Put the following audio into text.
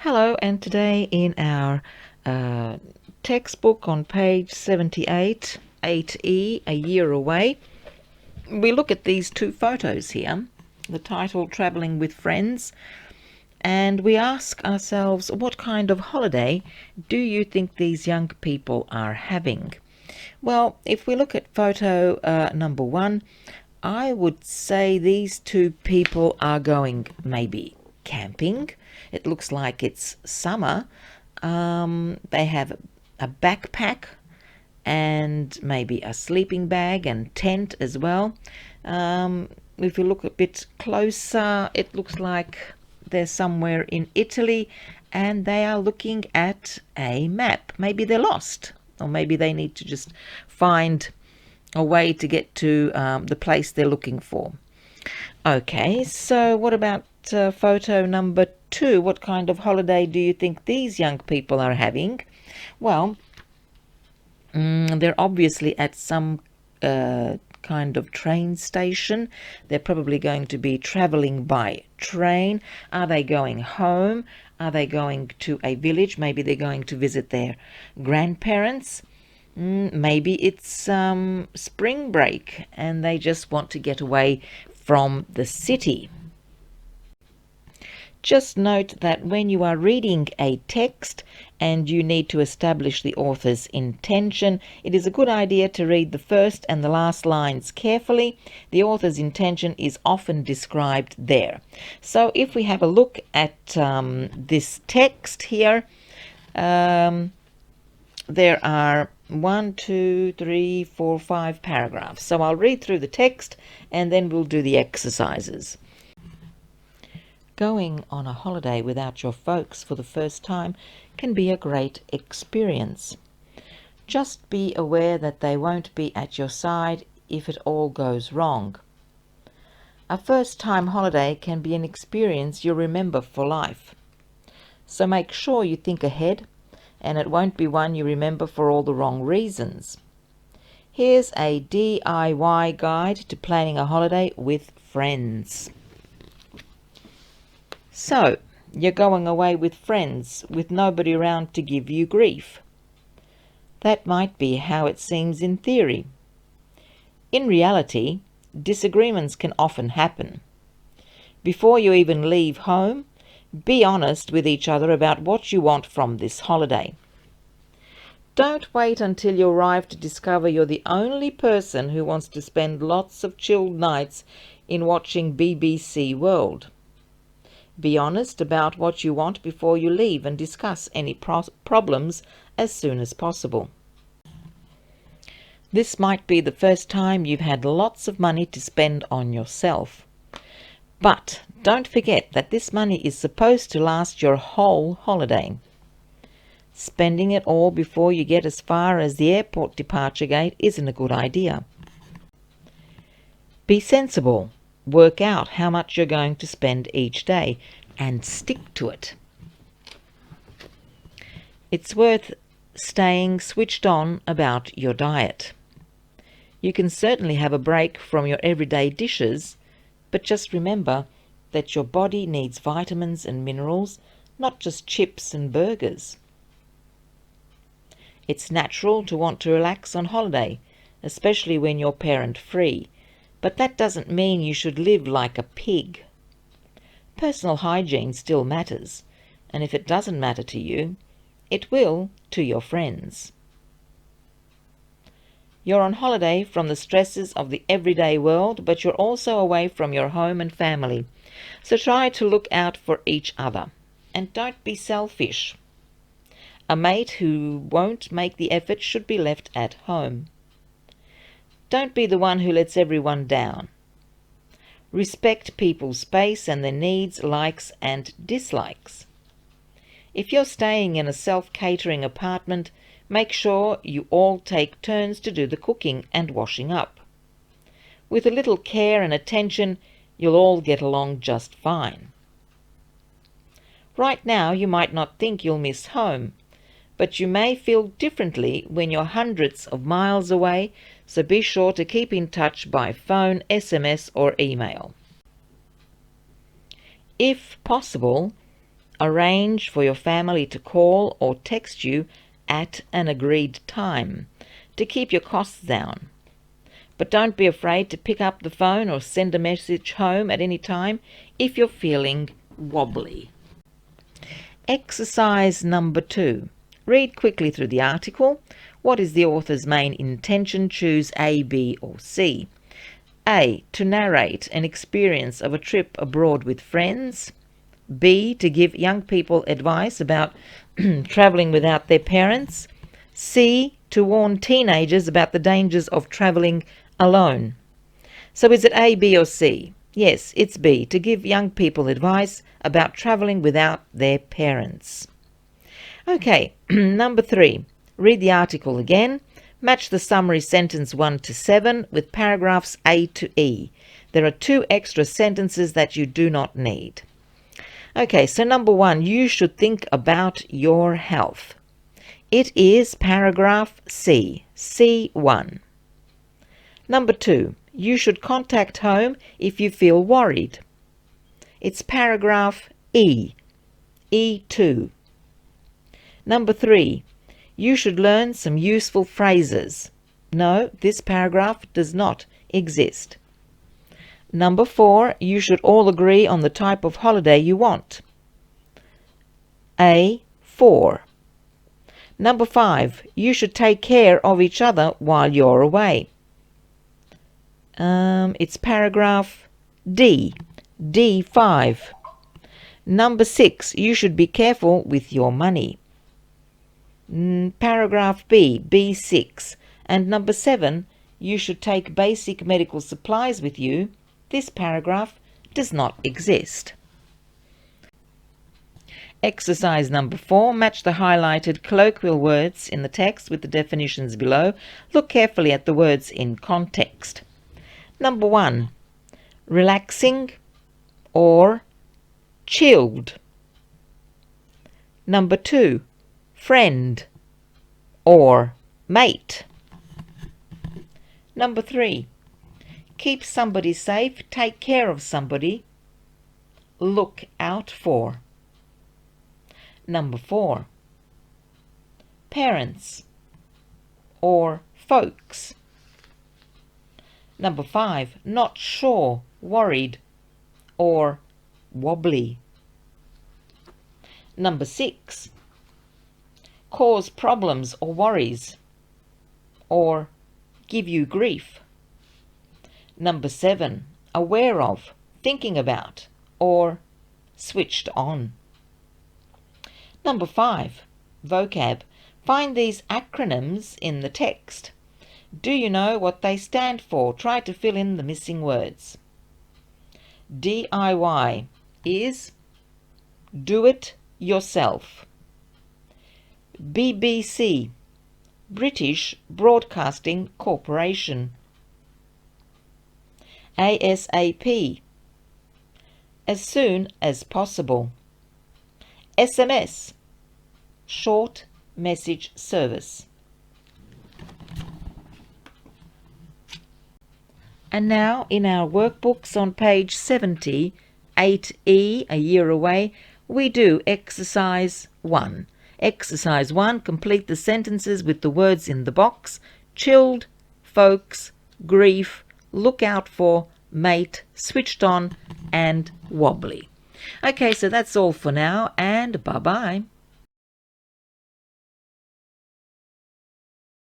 Hello, and today in our textbook on page 78, 8E, A Year Away, we look at these two photos here, the title Travelling with Friends, and we ask ourselves, what kind of holiday do you think these young people are having? Well, if we look at photo number one, I would say these two people are going maybe camping. It looks like it's summer. They have a backpack and maybe a sleeping bag and tent as well. If you look a bit closer, it looks like they're somewhere in Italy and they are looking at a map. Maybe they're lost, or maybe they need to just find a way to get to the place they're looking for. Okay, so what about photo number two? What kind of holiday do you think these young people are having? Well, they're obviously at some kind of train station. They're probably going to be traveling by train. Are they going home? Are they going to a village? Maybe they're going to visit their grandparents. Maybe it's spring break and they just want to get away from the city. Just note that when you are reading a text and you need to establish the author's intention, it is a good idea to read the first and the last lines carefully. The author's intention is often described there. So if we have a look at this text here, there are 1, 2, 3, 4, 5 paragraphs. So I'll read through the text and then we'll do the exercises. Going on a holiday without your folks for the first time can be a great experience. Just be aware that they won't be at your side if it all goes wrong. A first-time holiday can be an experience you'll remember for life. So make sure you think ahead, and it won't be one you remember for all the wrong reasons. Here's a DIY guide to planning a holiday with friends. So, you're going away with friends with nobody around to give you grief. That might be how it seems in theory. In reality, disagreements can often happen. Before you even leave home, be honest with each other about what you want from this holiday. Don't wait until you arrive to discover you're the only person who wants to spend lots of chilled nights in watching BBC World. Be honest about what you want before you leave and discuss any problems as soon as possible. This might be the first time you've had lots of money to spend on yourself. But don't forget that this money is supposed to last your whole holiday. Spending it all before you get as far as the airport departure gate isn't a good idea. Be sensible. Work out how much you're going to spend each day and stick to it. It's worth staying switched on about your diet. You can certainly have a break from your everyday dishes, but just remember that your body needs vitamins and minerals, not just chips and burgers. It's natural to want to relax on holiday, especially when you're parent-free, but that doesn't mean you should live like a pig. Personal hygiene still matters, and if it doesn't matter to you, it will to your friends. You're on holiday from the stresses of the everyday world, but you're also away from your home and family. So try to look out for each other, and don't be selfish. A mate who won't make the effort should be left at home. Don't be the one who lets everyone down. Respect people's space and their needs, likes and dislikes. If you're staying in a self-catering apartment, make sure you all take turns to do the cooking and washing up. With a little care and attention, you'll all get along just fine. Right now, you might not think you'll miss home, but you may feel differently when you're hundreds of miles away, so be sure to keep in touch by phone, SMS or email. If possible, Arrange for your family to call or text you at an agreed time to keep your costs down. But don't be afraid to pick up the phone or send a message home at any time if you're feeling wobbly. Exercise number 2. Read quickly through the article. What is the author's main intention? Choose A, B, or C. A. To narrate an experience of a trip abroad with friends. B. To give young people advice about travelling without their parents. C. To warn teenagers about the dangers of travelling alone. So is it A, B, or C? Yes, it's B. To give young people advice about travelling without their parents. Okay, number 3. Read the article again. Match the summary sentence 1 to 7 with paragraphs A to E. There are 2 extra sentences that you do not need. Okay, so number 1, you should think about your health. It is paragraph C, C1. Number 2, you should contact home if you feel worried. It's paragraph E, E2. Number 3, you should learn some useful phrases. No, this paragraph does not exist. Number 4, you should all agree on the type of holiday you want. A4. Number 5, you should take care of each other while you're away. It's paragraph D, D5. Number 6, you should be careful with your money. Paragraph B, B6. And number 7, you should take basic medical supplies with you. This paragraph does not exist. Exercise number 4. Match the highlighted colloquial words in the text with the definitions below. Look carefully at the words in context. Number 1. Relaxing or chilled. Number 2. Friend or mate. Number 3. Keep somebody safe, take care of somebody, look out for. Number 4. Parents or folks. Number 5. Not sure, worried or wobbly. Number 6. Cause problems or worries or give you grief. Number 7. Aware of, thinking about or switched on. Number 5. Vocab. Find these acronyms in the text. Do you know what they stand for? Try to fill in the missing words. DIY is do it yourself. BBC, British Broadcasting Corporation. ASAP, as soon as possible. SMS, short message service. And now in our workbooks on page 70, 8E, a year away, we do exercise 1. Exercise 1, complete the sentences with the words in the box: chilled, folks, grief, look out for, mate, switched on, and wobbly. Okay, so that's all for now, and bye-bye.